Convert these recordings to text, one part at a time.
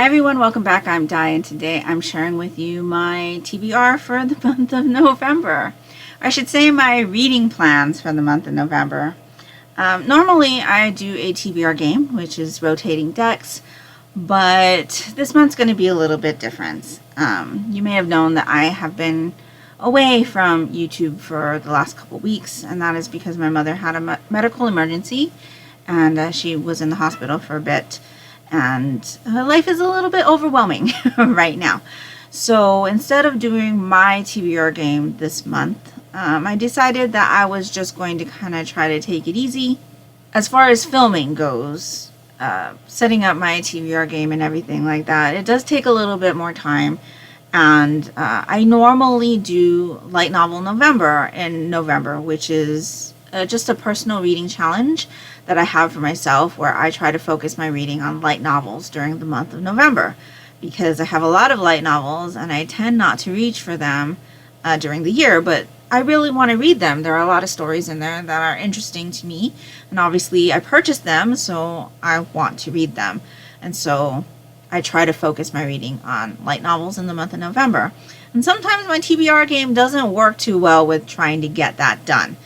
Hi everyone, welcome back. I'm Di, and today I'm sharing with you my TBR for the month of November. I should say my reading plans for the month of November. Normally I do a TBR game, which is rotating decks, but this month's going to be a little bit different. You may have known that I have been away from YouTube for the last couple weeks, and that is because my mother had a medical emergency, and she was in the hospital for a bit. And life is a little bit overwhelming right now. So instead of doing my TBR game this month, I decided that I was just going to kind of try to take it easy. As far as filming goes, setting up my TBR game and everything like that, it does take a little bit more time. And I normally do Light Novel November in November, which is just a personal reading challenge that I have for myself, where I try to focus my reading on light novels during the month of November, because I have a lot of light novels and I tend not to reach for them during the year, but I really want to read them. There are a lot of stories in there that are interesting to me, and obviously I purchased them, so I want to read them. And so I try to focus my reading on light novels in the month of November. And sometimes my TBR game doesn't work too well with trying to get that done.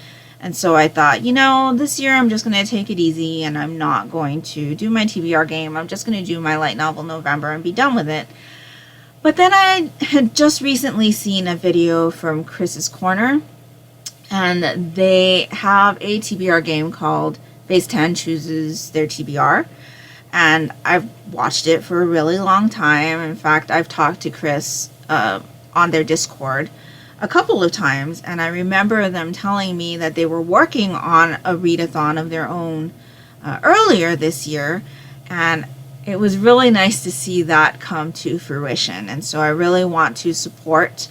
And so I thought, this year I'm just going to take it easy and I'm not going to do my TBR game. I'm just going to do my light novel November and be done with it. But then I had just recently seen a video from Chris's Corner, and they have a TBR game called Phase 10 Chooses Their TBR. And I've watched it for a really long time. In fact, I've talked to Chris on their Discord a couple of times, and I remember them telling me that they were working on a readathon of their own earlier this year, and it was really nice to see that come to fruition. And so I really want to support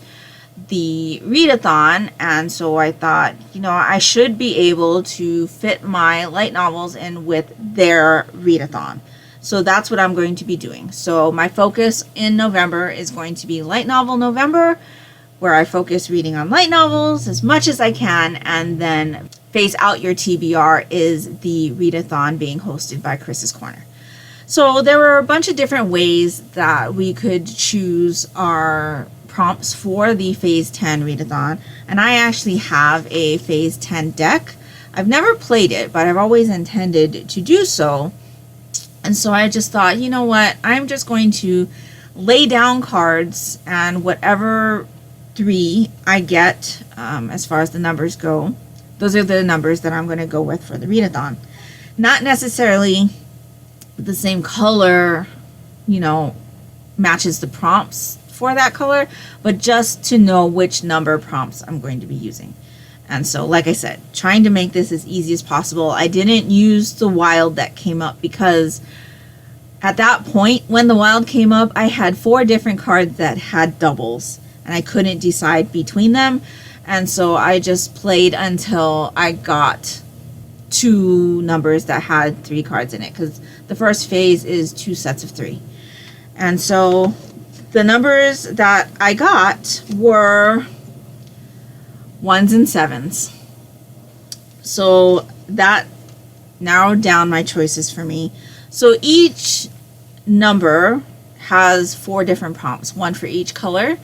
the readathon, and so I thought, I should be able to fit my light novels in with their readathon. So that's what I'm going to be doing. So my focus in November is going to be Light Novel November, where I focus reading on light novels as much as I can, and then Phase Out Your TBR is the readathon being hosted by Chris's Corner. So there were a bunch of different ways that we could choose our prompts for the Phase 10 readathon, and I actually have a Phase 10 deck. I've never played it, but I've always intended to do so. And so I just thought, I'm just going to lay down cards, and whatever 3 I get, as far as the numbers go, those are the numbers that I'm going to go with for the readathon. Not necessarily the same color, matches the prompts for that color, but just to know which number prompts I'm going to be using. And so, like I said, trying to make this as easy as possible. I didn't use the wild that came up because at that point when the wild came up, I had 4 different cards that had doubles, and I couldn't decide between them. And so I just played until I got 2 numbers that had 3 cards in it, because the first phase is 2 sets of 3. And so the numbers that I got were 1s and 7s. So that narrowed down my choices for me. So each number has 4 different prompts, 1 for each color.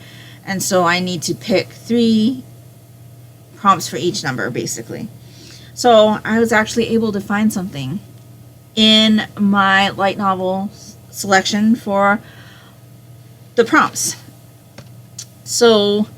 And so I need to pick 3 prompts for each number, basically. So I was actually able to find something in my light novel selection for the prompts. So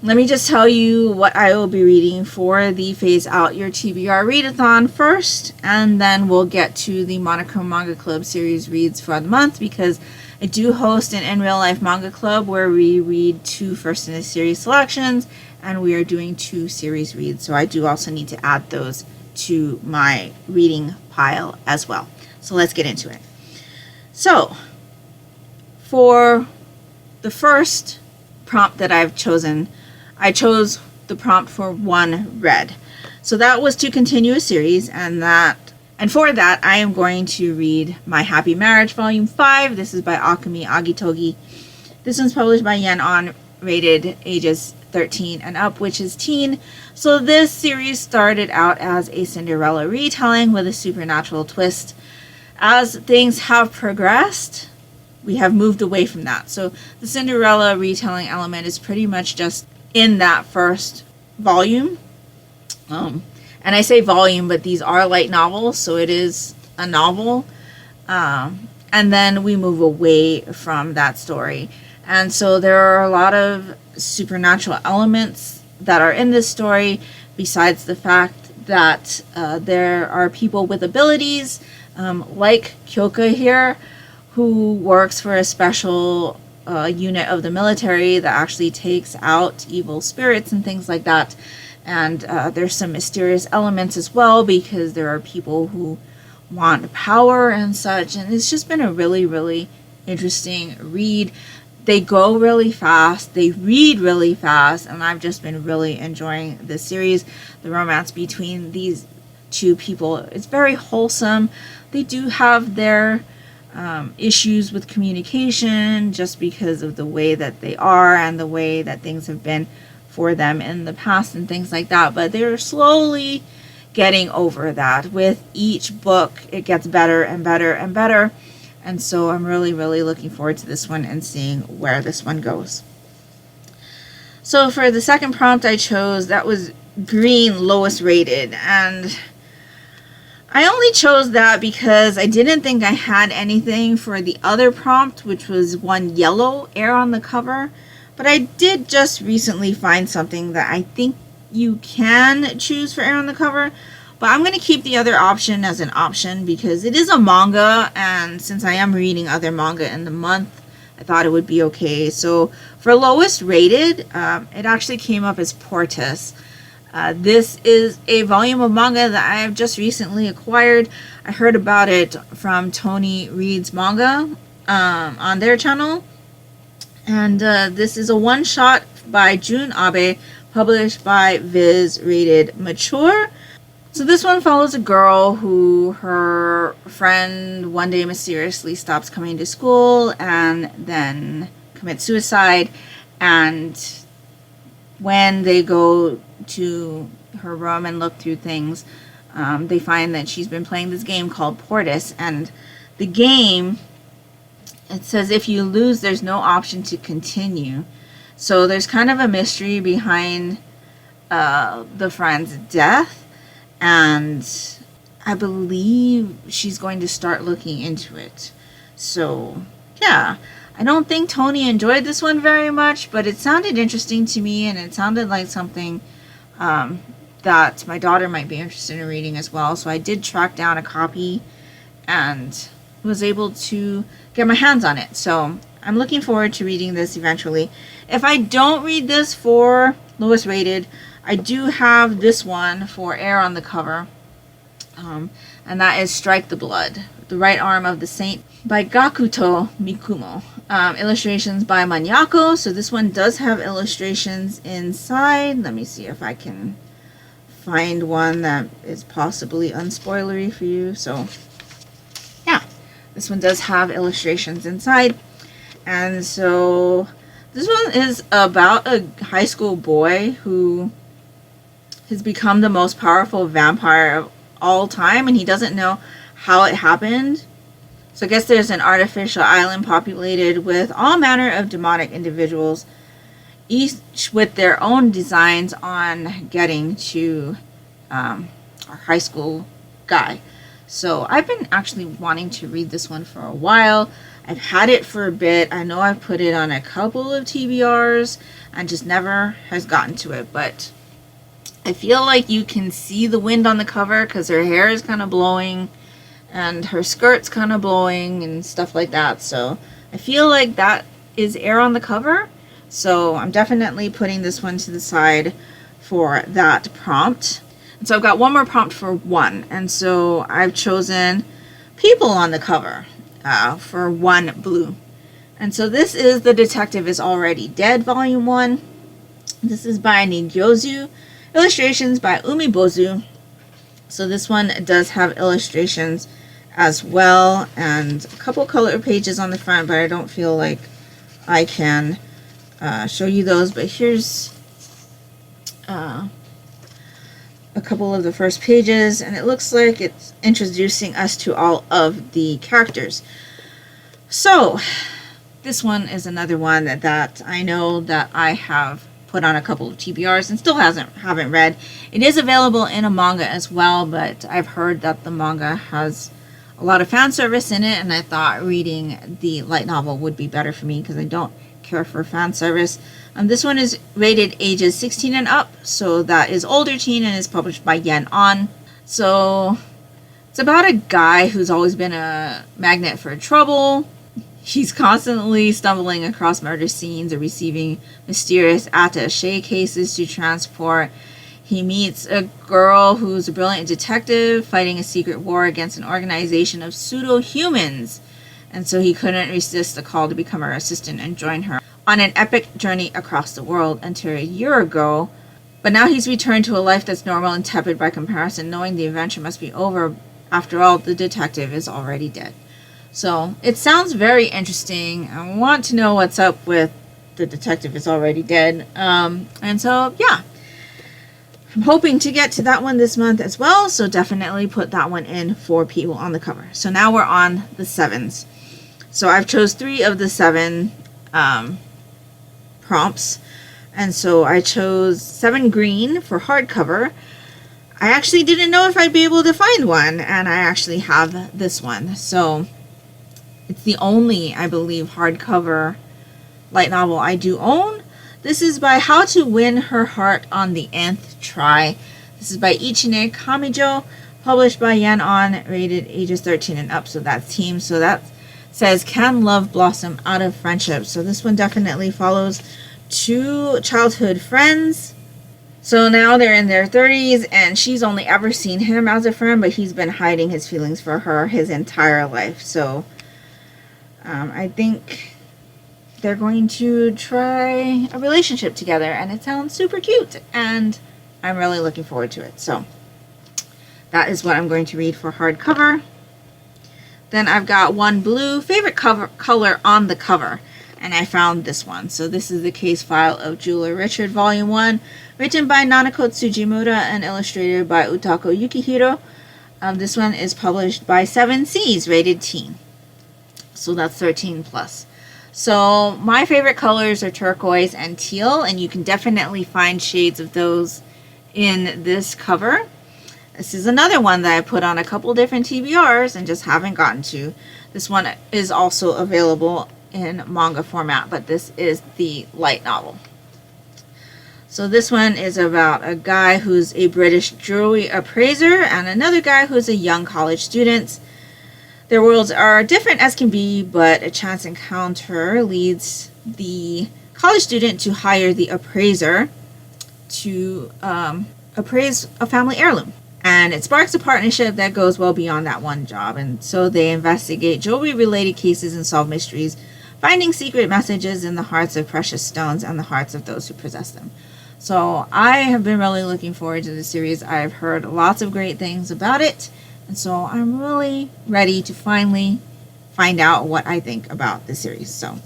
let me just tell you what I will be reading for the Phase Out Your TBR Readathon first, and then we'll get to the Monochrome Manga Club series reads for the month, because I do host an In Real Life Manga Club where we read 2 first in a series selections, and we are doing 2 series reads. So I do also need to add those to my reading pile as well. So let's get into it. So for the first prompt that I've chosen, I chose the prompt for 1 red. So that was to continue a series, and for that I am going to read My Happy Marriage Volume 5. This is by Akemi Agitogi. This one's published by Yen On, rated ages 13 and up, which is teen. So this series started out as a Cinderella retelling with a supernatural twist. as things have progressed, we have moved away from that. So the Cinderella retelling element is pretty much just in that first volume. And I say volume, but these are light novels, so it is a novel. And then we move away from that story. And so there are a lot of supernatural elements that are in this story, besides the fact that there are people with abilities, like Kyoka here, who works for a special unit of the military that actually takes out evil spirits and things like that. And there's some mysterious elements as well, because there are people who want power and such. And it's just been a really, really interesting read. They go really fast, they read really fast, and I've just been really enjoying this series. The romance between these two people, it's very wholesome. They do have their issues with communication, just because of the way that they are and the way that things have been for them in the past and things like that, but they're slowly getting over that. With each book, it gets better and better and better. And so I'm really, really looking forward to this one and seeing where this one goes. So for the second prompt I chose, that was green, lowest rated. And I only chose that because I didn't think I had anything for the other prompt, which was one yellow, air on the cover. But I did just recently find something that I think you can choose for air on the cover. But I'm going to keep the other option as an option because it is a manga, and since I am reading other manga in the month, I thought it would be okay. So for lowest rated, it actually came up as Portis. This is a volume of manga that I have just recently acquired. I heard about it from Tony Reads Manga on their channel. And this is a one-shot by Jun Abe, published by Viz, rated mature. So this one follows a girl who her friend one day mysteriously stops coming to school and then commits suicide. And when they go to her room and look through things, they find that she's been playing this game called Portis. And the game, it says if you lose, there's no option to continue. So there's kind of a mystery behind the friend's death. And I believe she's going to start looking into it. So, yeah. I don't think Tony enjoyed this one very much, but it sounded interesting to me, and it sounded like something that my daughter might be interested in reading as well. So I did track down a copy and was able to get my hands on it. So I'm looking forward to reading this eventually. If I don't read this for lowest rated, I do have this one for air on the cover, and that is Strike the Blood, The Right Arm of the Saint by Gakuto Mikumo. Illustrations by Manyako, so this one does have illustrations inside. Let me see if I can find one that is possibly unspoilery for you. So, yeah, this one does have illustrations inside. And so, this one is about a high school boy who has become the most powerful vampire of all time, and he doesn't know how it happened. So I guess there's an artificial island populated with all manner of demonic individuals, each with their own designs on getting to our high school guy. So I've been actually wanting to read this one for a while. I've had it for a bit. I know I've put it on a couple of TBRs and just never has gotten to it, but I feel like you can see the wind on the cover because her hair is kind of blowing and her skirt's kind of blowing and stuff like that. So I feel like that is air on the cover. So I'm definitely putting this one to the side for that prompt. And so I've got one more prompt for one. And so I've chosen people on the cover for one blue. And so this is The Detective is Already Dead, Volume 1. This is by Nigyozu. Illustrations by Umibozu. So this one does have illustrations as well, and a couple color pages on the front, but I don't feel like I can show you those. But here's a couple of the first pages, and it looks like it's introducing us to all of the characters. So this one is another one that I know that I have put on a couple of TBRs and still haven't read. It is available in a manga as well, but I've heard that the manga has a lot of fan service in it, and I thought reading the light novel would be better for me because I don't care for fan service. This one is rated ages 16 and up, so that is older teen, and is published by Yen On. So it's about a guy who's always been a magnet for trouble. He's constantly stumbling across murder scenes or receiving mysterious attaché cases to transport. He meets a girl who's a brilliant detective fighting a secret war against an organization of pseudo-humans. And so he couldn't resist the call to become her assistant and join her on an epic journey across the world until a year ago. But now he's returned to a life that's normal and tepid by comparison, knowing the adventure must be over. After all, the detective is already dead. So it sounds very interesting. I want to know what's up with the detective is already dead. And so, yeah. I'm hoping to get to that one this month as well. So definitely put that one in for people on the cover. So now we're on the 7s. So I've chose 3 of the 7 prompts. And so I chose 7 green for hardcover. I actually didn't know if I'd be able to find one. And I actually have this one. So it's the only, I believe, hardcover light novel I do own. This is by How to Win Her Heart on the Nth Try. This is by Ichine Kamijo, published by Yen On, rated ages 13 and up. So that's teen. So that says, can love blossom out of friendship? So this one definitely follows 2 childhood friends. So now they're in their 30s, and she's only ever seen him as a friend, but he's been hiding his feelings for her his entire life. So I think they're going to try a relationship together, and it sounds super cute, and I'm really looking forward to it. So that is what I'm going to read for hardcover. Then I've got one blue favorite color on the cover, and I found this one. So this is the case file of Jeweler Richard Volume 1, written by Nanako Tsujimura and illustrated by Utako Yukihiro. This one is published by 7 Seas, rated teen. So that's 13 plus. So my favorite colors are turquoise and teal, and you can definitely find shades of those in this cover. This is another one that I put on a couple different TBRs and just haven't gotten to. This one is also available in manga format, but this is the light novel. So this one is about a guy who's a British jewelry appraiser and another guy who's a young college student. Their worlds are different as can be, but a chance encounter leads the college student to hire the appraiser to appraise a family heirloom. And it sparks a partnership that goes well beyond that one job. And so they investigate jewelry-related cases and solve mysteries, finding secret messages in the hearts of precious stones and the hearts of those who possess them. So I have been really looking forward to the series. I've heard lots of great things about it. And so I'm really ready to finally find out what I think about the series. So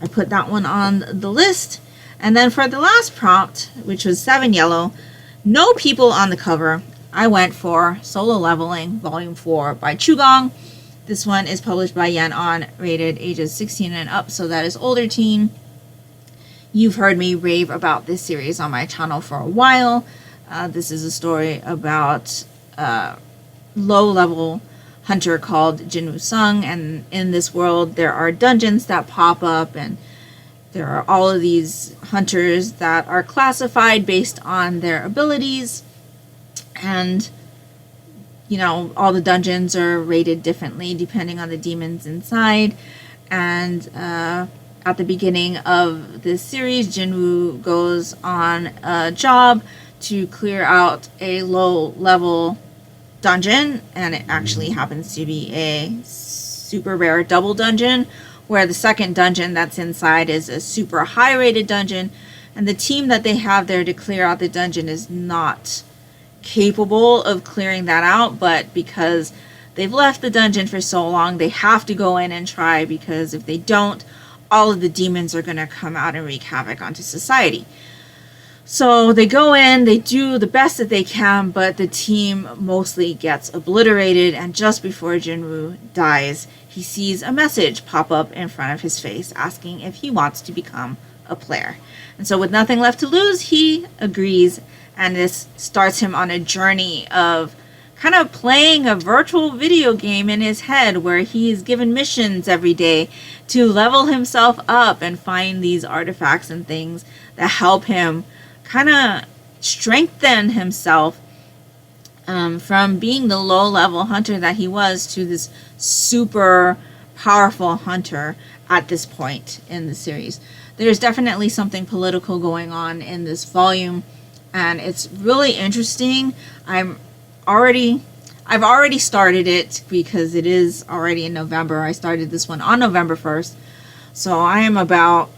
I put that one on the list. And then for the last prompt, which was 7 yellow, no people on the cover, I went for Solo Leveling, Volume 4 by Chugong. This one is published by Yen On, rated ages 16 and up, so that is older teen. You've heard me rave about this series on my channel for a while. This is a story about low-level hunter called Jinwoo Sung, and in this world there are dungeons that pop up, and there are all of these hunters that are classified based on their abilities, and you know, all the dungeons are rated differently depending on the demons inside. And at the beginning of this series, Jinwoo goes on a job to clear out a low-level dungeon, and it actually happens to be a super rare double dungeon, where the second dungeon that's inside is a super high rated dungeon, and the team that they have there to clear out the dungeon is not capable of clearing that out, but because they've left the dungeon for so long, they have to go in and try, because if they don't, all of the demons are going to come out and wreak havoc onto society. So they go in, they do the best that they can, but the team mostly gets obliterated, and just before Jinwoo dies, he sees a message pop up in front of his face asking if he wants to become a player. And so with nothing left to lose, he agrees, and this starts him on a journey of kind of playing a virtual video game in his head where he is given missions every day to level himself up and find these artifacts and things that help him kind of strengthen himself from being the low-level hunter that he was to this super powerful hunter at this point in the series. There's definitely something political going on in this volume, and it's really interesting. I've already started it because it is already in November. I started this one on November 1st, so I am about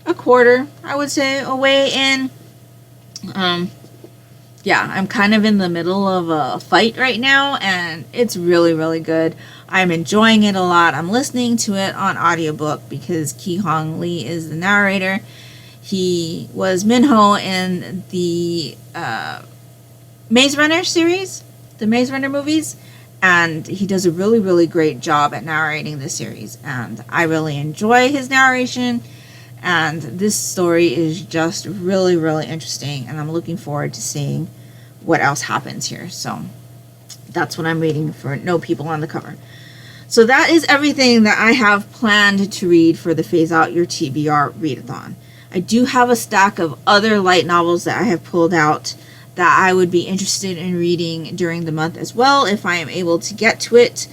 a quarter, I would say, away in. Yeah, I'm kind of in the middle of a fight right now, and it's really, really good. I'm enjoying it a lot. I'm listening to it on audiobook because Ki Hong Lee is the narrator. He was Minho in the Maze Runner series, the Maze Runner movies, and he does a really, really great job at narrating the series, and I really enjoy his narration. And this story is just really, really interesting, and I'm looking forward to seeing what else happens here. So that's what I'm reading for No People on the Cover. So that is everything that I have planned to read for the Phase Out Your TBR Readathon. I do have a stack of other light novels that I have pulled out that I would be interested in reading during the month as well if I am able to get to it.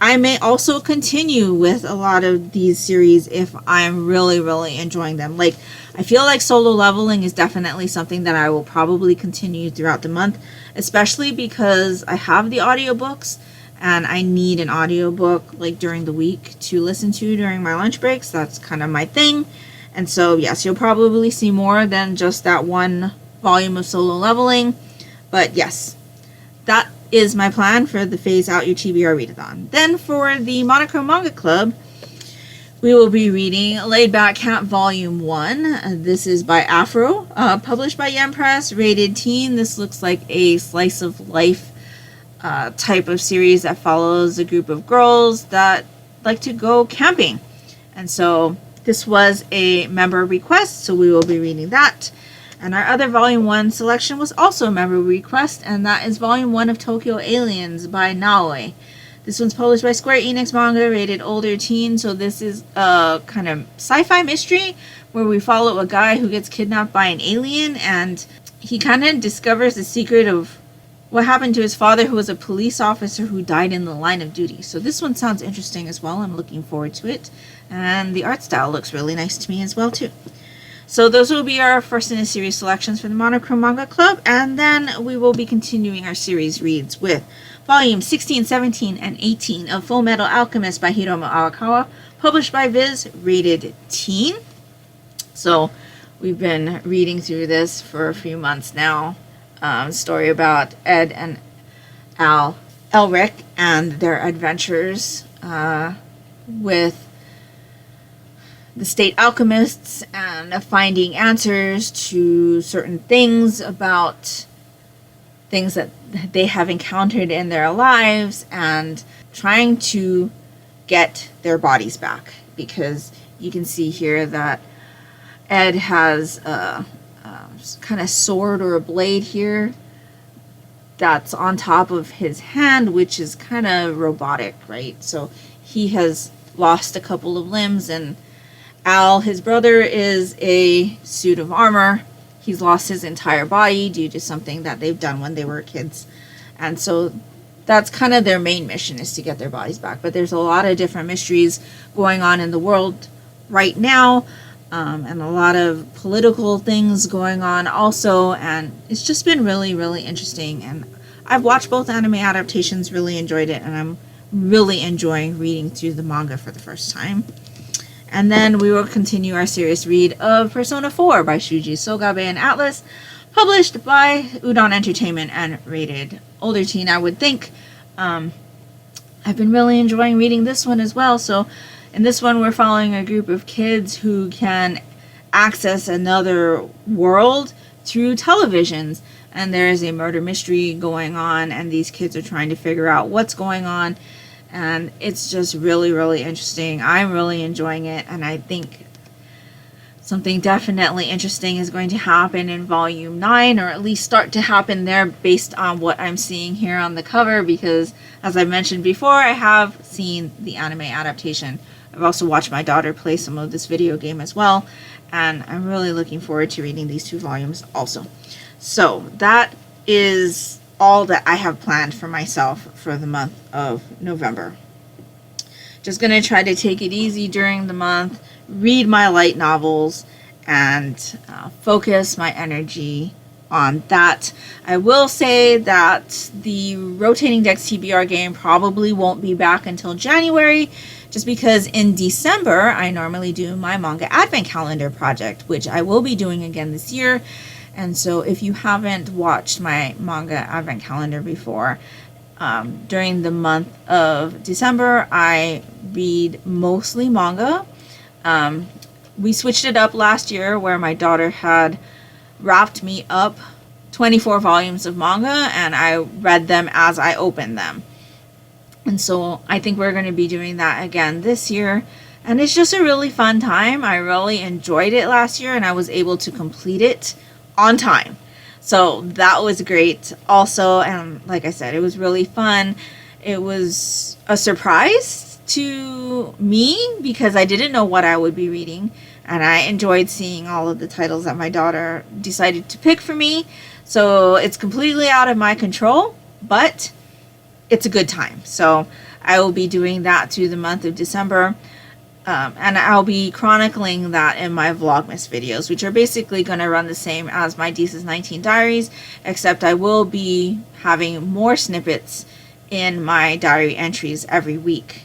I may also continue with a lot of these series if I'm really, really enjoying them. Like, I feel like Solo Leveling is definitely something that I will probably continue throughout the month, especially because I have the audiobooks and I need an audiobook like during the week to listen to during my lunch breaks. That's kind of my thing. And so, yes, you'll probably see more than just that one volume of Solo Leveling. But yes, that is my plan for the Phase Out Your TBR Readathon. Then for the Monochrome Manga Club, we will be reading Laid Back Camp Volume 1. This is by Afro, published by Yen Press, rated teen. This looks like a slice of life type of series that follows a group of girls that like to go camping. And so this was a member request, so we will be reading that. And our other Volume 1 selection was also a member request, and that is Volume 1 of Tokyo Aliens by Naoi. This one's published by Square Enix Manga, rated older teen, so this is a kind of sci-fi mystery where we follow a guy who gets kidnapped by an alien, and he kind of discovers the secret of what happened to his father, who was a police officer who died in the line of duty. So this one sounds interesting as well. I'm looking forward to it, and the art style looks really nice to me as well, too. So those will be our first in a series selections for the Monochrome Manga Club, and then we will be continuing our series reads with volumes 16, 17, and 18 of Full Metal Alchemist by Hiromu Arakawa, published by Viz, rated teen. So we've been reading through this for a few months now. Story about Ed and Al Elric and their adventures with the state alchemists and finding answers to certain things about things that they have encountered in their lives and trying to get their bodies back, because you can see here that Ed has a kind of sword or a blade here that's on top of his hand, which is kind of robotic, right? So he has lost a couple of limbs, and Al, his brother, is a suit of armor. He's lost his entire body due to something that they've done when they were kids. And so that's kind of their main mission, is to get their bodies back. But there's a lot of different mysteries going on in the world right now, and a lot of political things going on also. And it's just been really, really interesting. And I've watched both anime adaptations, really enjoyed it, and I'm really enjoying reading through the manga for the first time. And then we will continue our serious read of Persona 4 by Shuji Sogabe and Atlas, published by Udon Entertainment and rated older teen, I would think. I've been really enjoying reading this one as well. So in this one, we're following a group of kids who can access another world through televisions. And there is a murder mystery going on, and these kids are trying to figure out what's going on. And it's just really, really interesting. I'm really enjoying it, and I think something definitely interesting is going to happen in volume 9, or at least start to happen there based on what I'm seeing here on the cover, because as I mentioned before, I have seen the anime adaptation. I've also watched my daughter play some of this video game as well, and I'm really looking forward to reading these 2 volumes also. So that is all that I have planned for myself for the month of November. Just going to try to take it easy during the month, read my light novels, and focus my energy on that. I will say that the Rotating Decks TBR game probably won't be back until January, just because in December I normally do my manga advent calendar project, which I will be doing again this year. And so if you haven't watched my manga advent calendar before, during the month of December, I read mostly manga. We switched it up last year where my daughter had wrapped me up 24 volumes of manga, and I read them as I opened them. And so I think we're going to be doing that again this year. And it's just a really fun time. I really enjoyed it last year, and I was able to complete it on time. So that was great also. And like I said, it was really fun. It was a surprise to me because I didn't know what I would be reading. And I enjoyed seeing all of the titles that my daughter decided to pick for me. So it's completely out of my control, but it's a good time. So I will be doing that through the month of December. And I'll be chronicling that in my Vlogmas videos, which are basically going to run the same as my Deezus 19 diaries, except I will be having more snippets in my diary entries every week.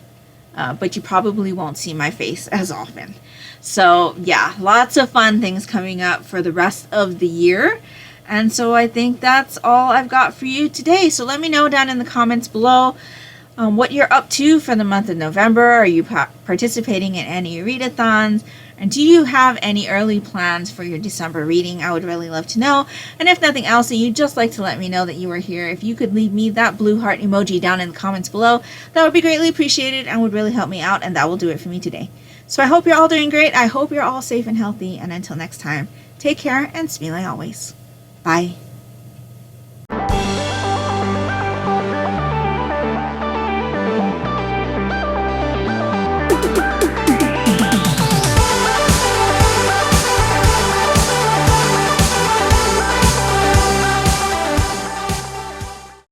But you probably won't see my face as often. So yeah, lots of fun things coming up for the rest of the year. And so I think that's all I've got for you today. So let me know down in the comments below what you're up to for the month of November. Are you participating in any readathons? And do you have any early plans for your December reading? I would really love to know. And if nothing else, and you'd just like to let me know that you were here, if you could leave me that blue heart emoji down in the comments below, that would be greatly appreciated and would really help me out. And that will do it for me today. So I hope you're all doing great. I hope you're all safe and healthy. And until next time, take care and smile always. Bye.